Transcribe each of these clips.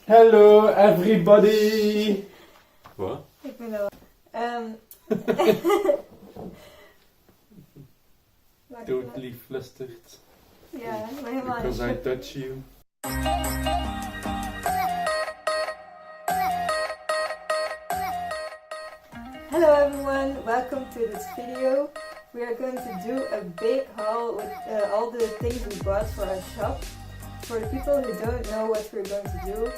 Hello everybody! Wat? Ik ben wel. Totally flustered. Ja, maar helemaal Because I niet. touch you. Hello everyone, welcome to this video. We are going to do a big haul with all the things we bought for our shop. For the people who don't know what we're going to do,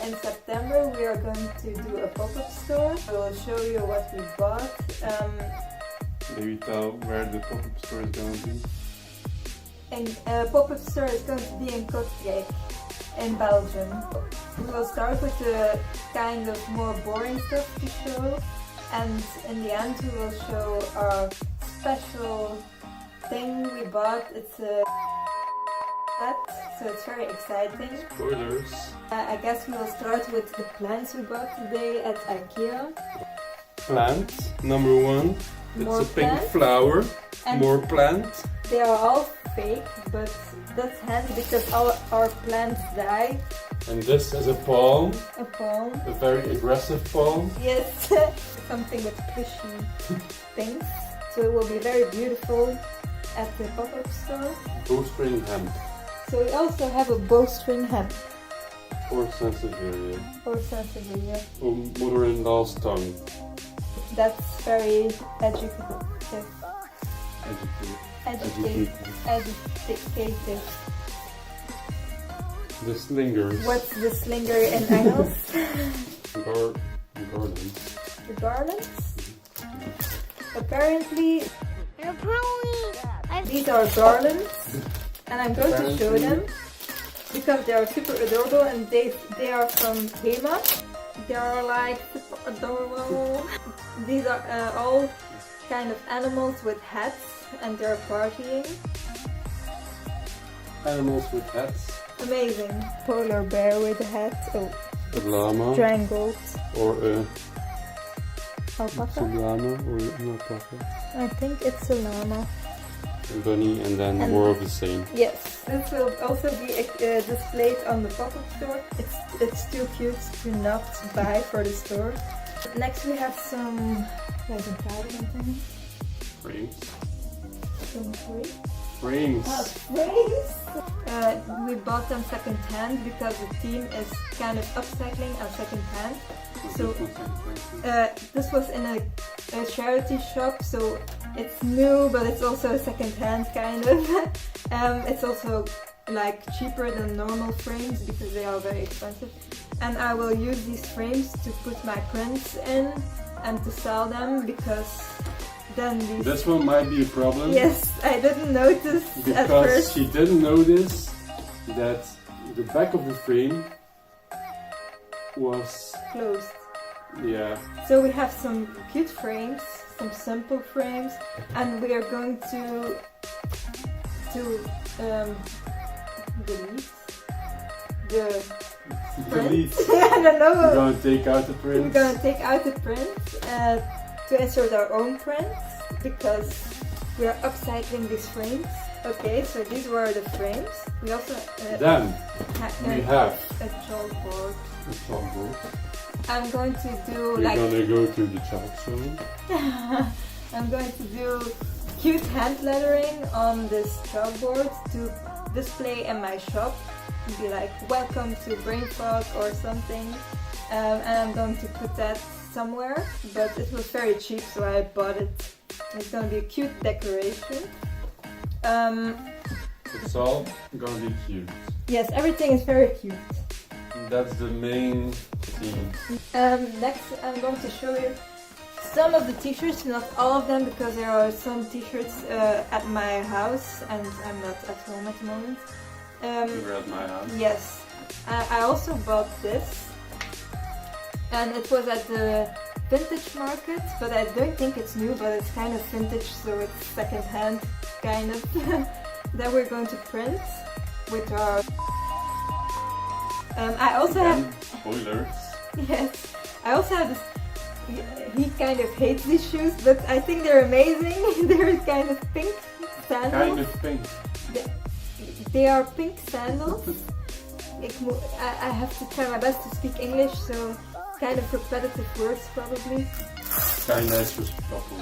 in September we are going to do a pop-up store. We'll show you what we bought. Maybe tell where the pop-up store is going to be. And pop-up store is going to be in Kortrijk, in Belgium. We will start with the kind of more boring stuff to show, and in the end we will show our special thing we bought. It's a set, so it's very exciting. Spoilers. I guess we will start with the plants we bought today at IKEA. Plant, number one. It's More a pink plants. flower. And More plant. they are all fake, but that's handy because all our plants die. And this is a palm. A palm. A very aggressive palm. Yes, something with pushy things. So it will be very beautiful at the pop-up store. Bowstring hemp. So we also have a bowstring hemp Or Sansevieria. or sansevieria. Or mother-in-law's tongue. That's very educative. Educated. Educative. The slingers. What's the slinger in Engels? Gardens. The garlands? Apparently, these are garlands, and I'm going to show them because they are super adorable, and they are from Hema. They are like super adorable. These are all kind of animals with hats, and they're partying. Animals with hats. Amazing. Polar bear with a hat. Oh, A llama. strangled. Or a Alpaca? llama or an alpaca. I think it's a llama. A bunny and then And- more of the same. Yes, this will also be displayed on the pop-up store. It's too cute to not buy for the store. Next we have some something. Frames. Some free. Frames. Frames! We bought them second hand because the theme is kind of upcycling and second hand. So this was in a charity shop, so it's new, but it's also a second-hand kind of. It's also like cheaper than normal frames because they are very expensive. And I will use these frames to put my prints in and to sell them because then these. This one might be a problem. Yes, I didn't notice at Because first. she didn't notice that the back of the frame was, Closed. yeah, So we have some cute frames, some simple frames, and we are going to delete the print. delete. I don't know. We're gonna take out the We're print. gonna take out the print to insert our own prints because we are upcycling these frames. Okay, so these were the frames. We also Then ha- we have a chalkboard. a chalkboard. I'm going to do We're like. gonna go to the chalk zone. I'm going to do cute hand lettering on this chalkboard to display in my shop. Be like, welcome to Brain Fog or something. And I'm going to put that somewhere, but it was very cheap, so I bought it. It's going to be a cute decoration. It's all gonna be cute. Yes, everything is very cute. That's the main theme. Next, I'm going to show you some of the t-shirts, not all of them, because there are some t-shirts at my house and I'm not at home at the moment. You're at my house. Yes, I also bought this, and it was at the vintage market, but I don't think it's new, but it's kind of vintage, so it's second-hand, kind of. That we're going to print with our... I also have... Again, spoilers. Yes, I also have this. He kind of hates these shoes, but I think they're amazing. They're kind of pink sandals. Kind of pink. They are pink sandals, I have to try my best to speak English, so kind of repetitive words probably. Kinda is respectful.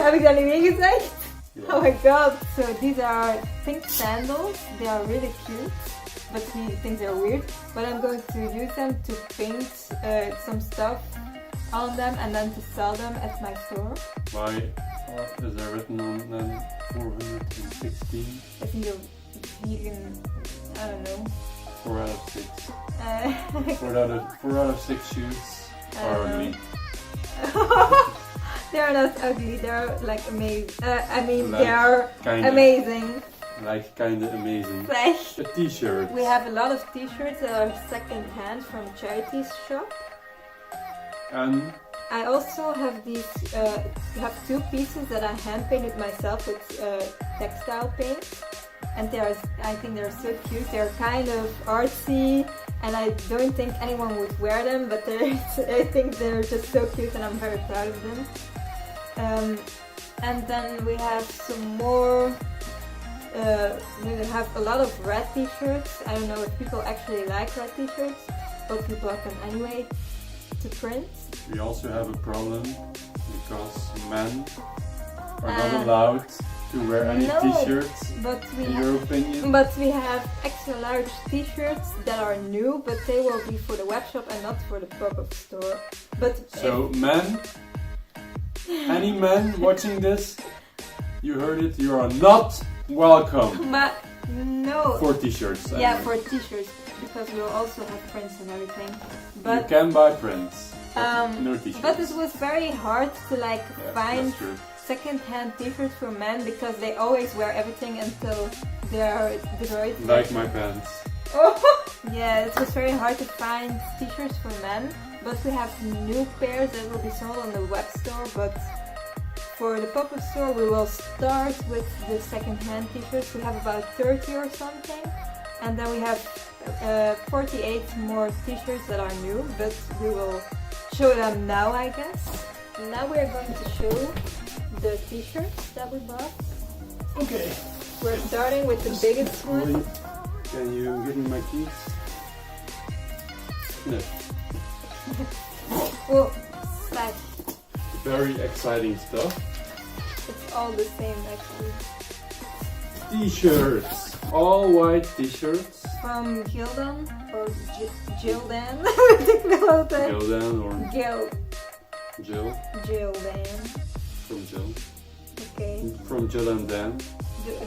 Heb ik dat niet meer gezegd? Yeah. Oh my god, so these are pink sandals. They are really cute, but he thinks they're weird. But I'm going to use them to paint some stuff on them and then to sell them at my store. Why is there written on them 416? I think you can, I don't know. 4 out of 6. 4 out of 6 shoes are ugly. They're not ugly, they're like amazing. Like, they are kinda. amazing. Like kinda amazing. Like, A t-shirt. we have a lot of t-shirts that are second hand from charities shop. And I also have these, have 2 pieces that I hand painted myself with textile paint. And I think they're so cute. They're kind of artsy, and I don't think anyone would wear them, but I think they're just so cute, and I'm very proud of them. And then we have some more. We have a lot of red t-shirts. I don't know if people actually like red t-shirts, but we bought them anyway to print. we also have a problem because men are not allowed to wear any No, t-shirts. But we In have. your opinion? But we have extra large t-shirts that are new, but they will be for the web shop and not for the pop-up store. But So men, any men watching this, you heard it, you are not welcome but no. for t-shirts. Yeah, anyway. for t-shirts, because we'll also have prints and everything. You But can buy prints, but no t-shirts. but it was very hard to like Yeah, find that's true. second-hand t-shirts for men because they always wear everything until they are destroyed. Like my pants. Yeah, it was very hard to find t-shirts for men, but we have new pairs that will be sold on the web store. But for the pop-up store, we will start with the second-hand t-shirts. We have about 30 or something, and then we have 48 more t-shirts that are new, but we will show them now, I guess. Now we are going to show the t-shirts that we bought. Okay. We're starting with the biggest one. Can you give me my keys? No. Well, slash. Very exciting stuff. It's all the same actually. T-shirts. All white t-shirts. From Gildan or Gildan. Weet ik veel altijd. Gildan or Jill. Gildan. From Jill. Okay. From Jill and Dan.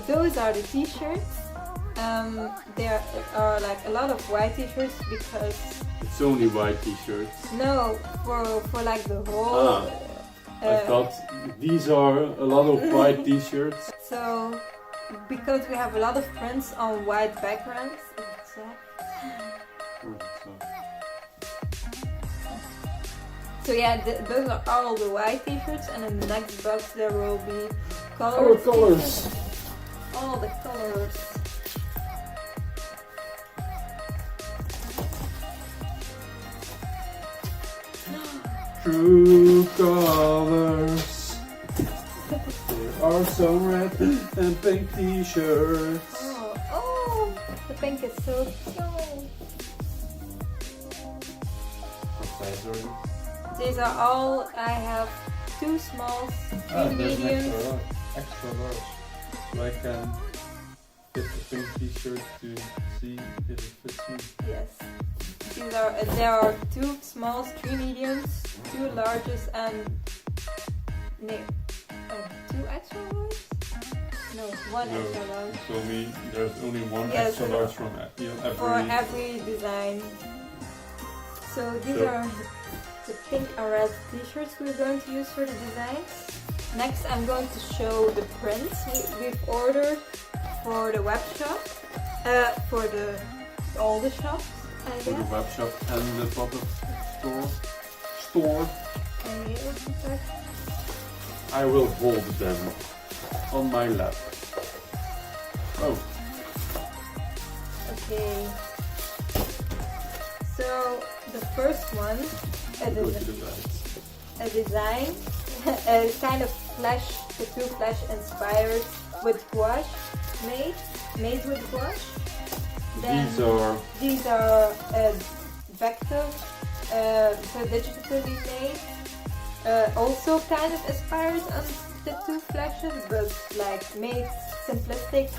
Those are the t-shirts. There are like a lot of white t-shirts because It's only white t-shirts. no, for like the whole. I thought these are a lot of white t-shirts. So because we have a lot of prints on white backgrounds. So yeah, those are all the white t-shirts, and in the next box there will be Our colors. colors. All the colors. True colors. There are some red and pink t-shirts. Oh, the pink is so cute. What size are these? These are all. I have 2 smalls, 3 mediums. Extra large. So I can fit the pink t-shirt to see if it fits me. Yes. There are 2 smalls, 3 mediums, 2 larges, and no, 2 extra large? No, 1 No, extra large. you told me there's only one Yes, extra large from every. For every design. So these are the pink and red t-shirts we're going to use for the designs. Next I'm going to show the prints we've ordered for the web shop, for all the shops, I For the guess. web shop and the pop-up store. And here is the back. I will hold them on my lap. Oh, Okay. So the first one go to the right. a design, a kind of tattoo flash inspired with gouache, made with gouache. Then these are vectors, so digitally made. Also kind of inspired on the two flashes, but like made simplistic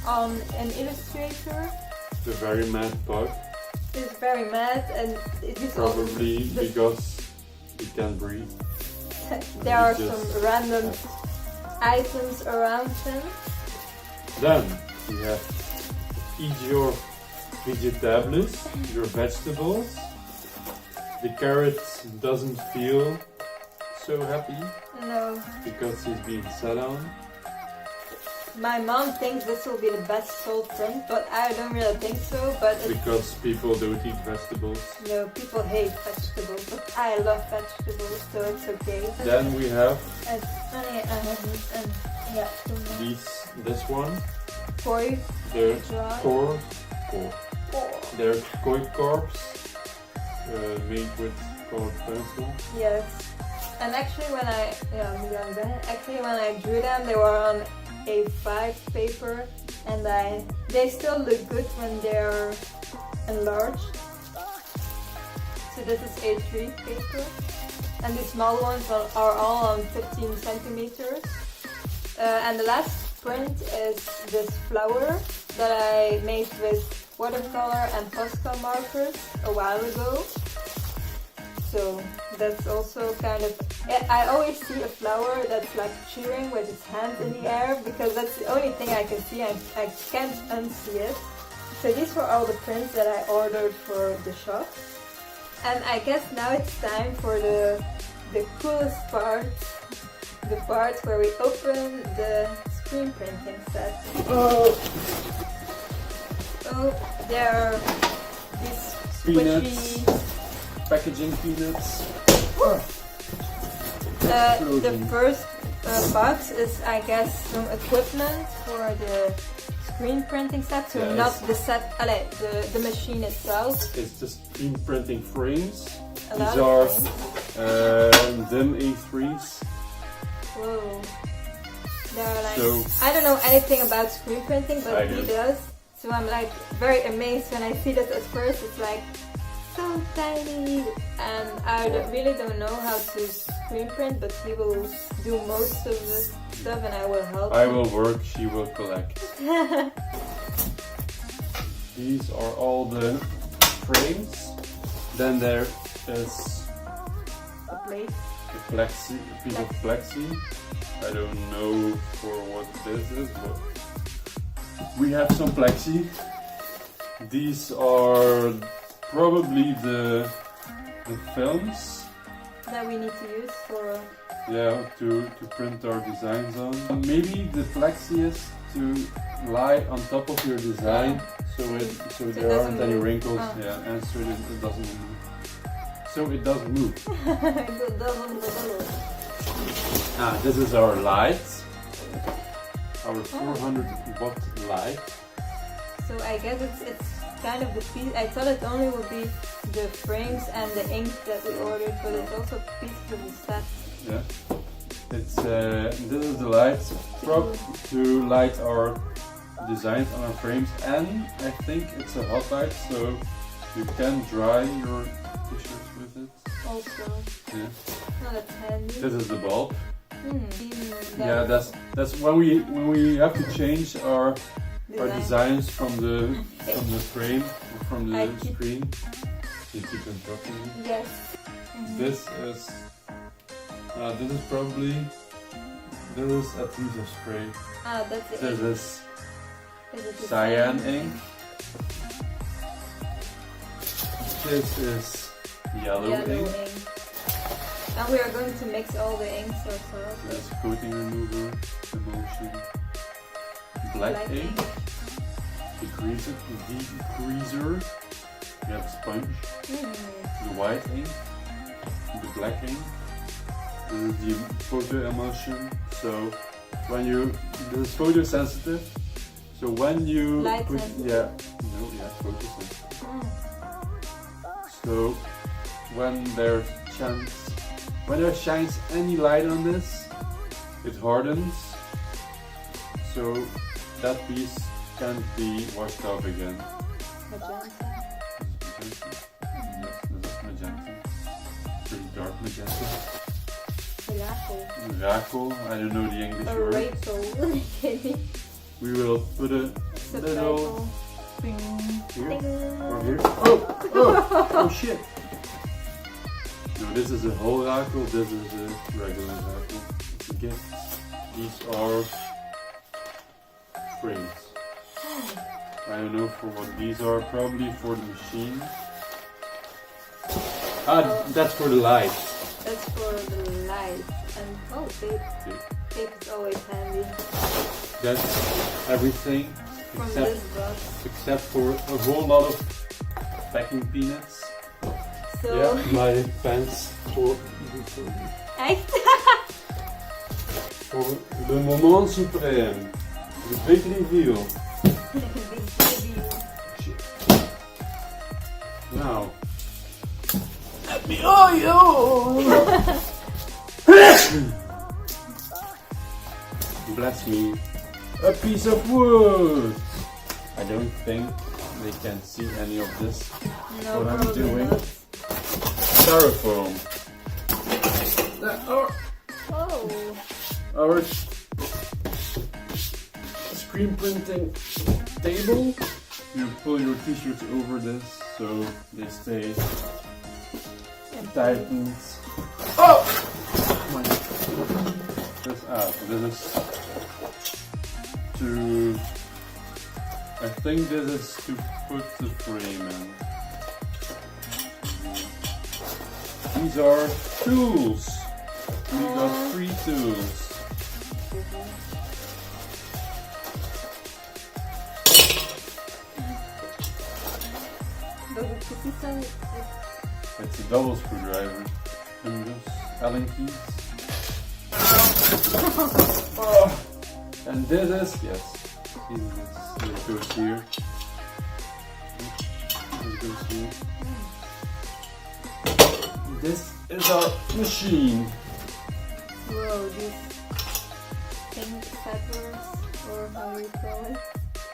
on an Illustrator. The very mad bug. It's very mad, and it is Probably because it can breathe. there are some random items around him. Then you have eat your vegetables, your vegetables. The carrot doesn't feel so happy No. because he's being sat on. My mom thinks this will be the best sold print, but I don't really think so. But Because people don't eat vegetables. no, people hate vegetables, but I love vegetables, so it's okay. Then we have Yeah, this one. koi The jar. They're koi corps made with colored pencil. Yes, and actually when I drew them, they were on A5 paper, and they still look good when they're enlarged. So this is A3 paper, and the small ones are all on 15 centimeters. And the last print is this flower that I made with watercolor and Posca markers a while ago. So that's also kind of, I always see a flower that's like cheering with its hands in the air, because that's the only thing I can see, and I can't unsee it. So these were all the prints that I ordered for the shop. And I guess now it's time for the coolest part, the part where we open the screen printing set. Oh, there are these Peanuts. squishy Packaging peanuts. the first box is, I guess, some equipment for the screen printing set, so Yes. not the set, the machine itself. It's the screen printing frames. A lot These of are things. DIM A3s. Whoa. They're like, So- I don't know anything about screen printing, but I he do. does. So I'm like very amazed when I see this at first. It's like so tiny, and I really don't know how to screen print, but he will do most of the stuff and I will help. I will work, she will collect. These are all the frames. Then there is A plate. a piece of plexi. I don't know for what this is, but we have some plexi. These are probably the films, That we need to use for. to print our designs on. Maybe the plexi is to lie on top of your design, so there aren't any wrinkles. Oh. Yeah, and so it doesn't move. So it doesn't move. It doesn't move. This is our light, our 400 watt light. So I guess it's kind of the piece. I thought it only would be the frames and the ink that we ordered, but it's also pieces of the set. Yeah, it's this is the light prop to light our designs on our frames, and I think it's a hot light, so you can dry your t-shirts with it. Also, Yeah. not a handy. This is the bulb. Yeah, That's that's when we have to change our designs from the frame or from the screen. You keep interrupting me. Yes. This is probably adhesive spray. That's the This ink. is Is it the cyan same? ink. This is yellow ink. And we are going to mix all the inks ourselves. This is coating remover, emulsion. Black ink. Degreaser. We have sponge. The white ink. The black ink. This is the photo emulsion. So when this is photo sensitive. So when you Light sensitive. photo sensitive. So when there shines any light on this, it hardens. So that piece can't be washed off again. Magenta. Rakel. Rakel. I don't know the English Or word. Rachel. Maybe. We will put a little Subtitle. Bing. here Ding. or here. Oh shit! No, this is a whole Rakel. This is a regular Rakel. Again, these are frames. I don't know for what these are. Probably for the machine. Ah, that's for the lights. That's for the lights. And oh, tape. Tape is always handy. That's everything From except this box. except for a whole lot of packing peanuts. So, my pants for echt? voor le moment suprême. The big reveal. Big baby. Shit. Now. Let me Bless me. A piece of wood. I don't think they can see any of this. No, What I'm probably doing. not. Styrofoam. Oh. Our screen printing table. You pull your t-shirts over this so they stay tightened. Oh! This out. This is to. I think this is to put the frame in. These are tools. We got 3 tools. Does it cookie sound? It's a double screwdriver. And those Allen keys. Oh. And this is, yes. See this, it goes here. It goes here. This is our machine. Whoa, these things, feathers, or how you call it?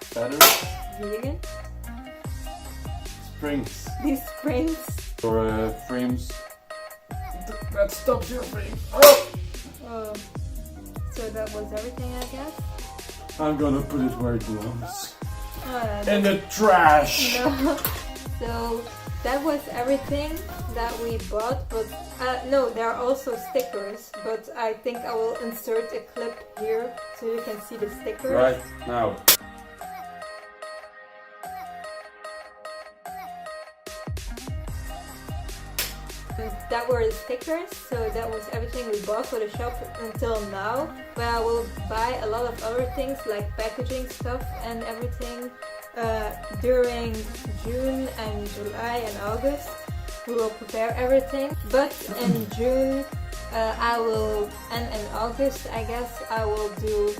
Feathers, Vegan? springs, These springs. or frames. That stops your frame. Oh! Oh. So that was everything, I guess? I'm gonna put it where it belongs. Oh, In the trash! no. So that was everything that we bought, but no, there are also stickers, but I think I will insert a clip here so you can see the stickers. Right now. That were the stickers, so that was everything we bought for the shop until now. But I will buy a lot of other things like packaging stuff and everything during June and July and August. We will prepare everything, but in June and in August I guess I will do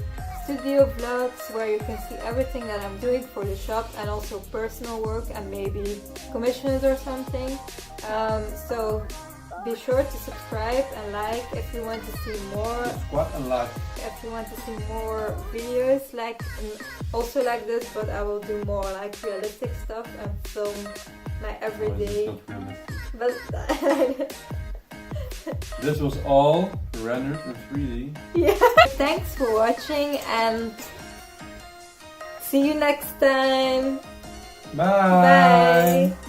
studio vlogs where you can see everything that I'm doing for the shop and also personal work and maybe commissions or something. So be sure to subscribe and like if you want to see more. What a lot. If you want to see more videos like also like this, but I will do more like realistic stuff and film my everyday. But this was all rendered in 3D. yeah. Thanks for watching and see you next time. Bye. Bye.